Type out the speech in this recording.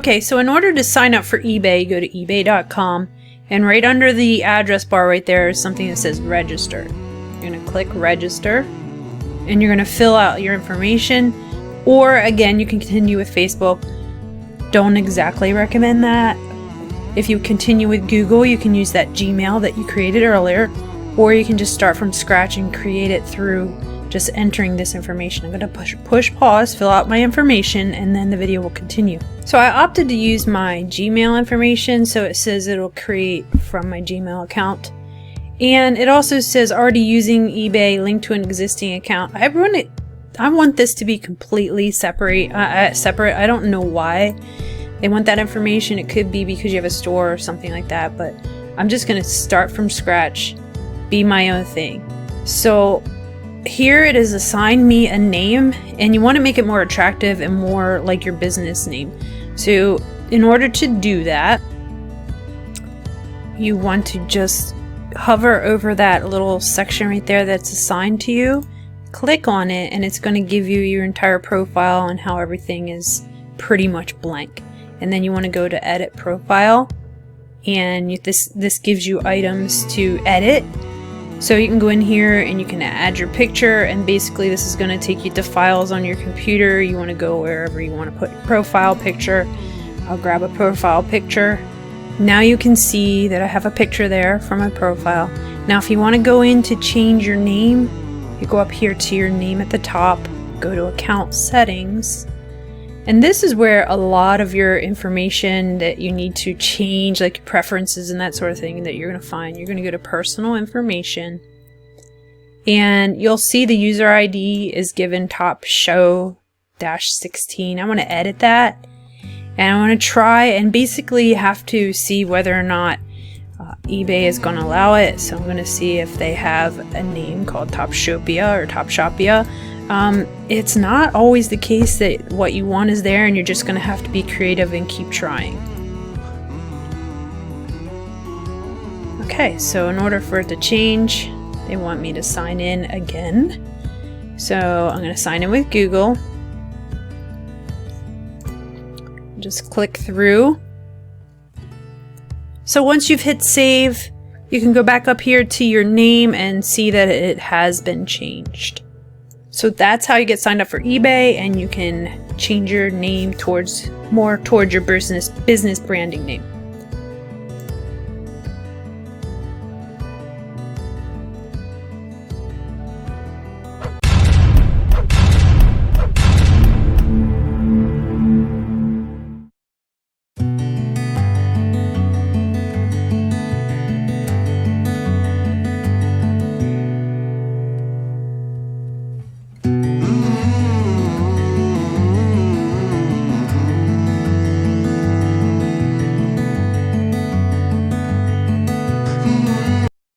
Okay, so in order to sign up for eBay, go to ebay.com, and right under the address bar right there is something that says register. You're going to click register, and you're going to fill out your information, or again, you can continue with Facebook. Don't exactly recommend that. If you continue with Google, you can use that Gmail that you created earlier, or you can just start from scratch and create it through just entering this information. I'm going to push pause, fill out my information, and then the video will continue. So I opted to use my Gmail information, so it says it'll create from my Gmail account. And it also says already using eBay, linked to an existing account. I want this to be completely separate. I don't know why they want that information. It could be because you have a store or something like that, but I'm just going to start from scratch, be my own thing. So here it is, assign me a name, and you want to make it more attractive and more like your business name. So in order to do that, you want to just hover over that little section right there that's assigned to you, click on it, and it's going to give you your entire profile and how everything is pretty much blank. And then you want to go to edit profile, and this gives you items to edit. So you can go in here and you can add your picture, and basically this is going to take you to files on your computer. You want to go wherever you want to put profile picture. I'll grab a profile picture. Now you can see that I have a picture there for my profile. Now if you want to go in to change your name, you go up here to your name at the top, go to account settings, and this is where a lot of your information that you need to change, like preferences and that sort of thing, that you're going to find. You're going to go to personal information, and you'll see the user ID is given top show-16. I want to edit that, and I want to try and basically have to see whether or not eBay is going to allow it. So I'm going to see if they have a name called Topshopia or Topshopia. It's not always the case that what you want is there, and you're just going to have to be creative and keep trying. Okay, so in order for it to change, they want me to sign in again. So I'm going to sign in with Google. Just click through. So once you've hit save, you can go back up here to your name and see that it has been changed. So that's how you get signed up for eBay, and you can change your name more towards your business branding name.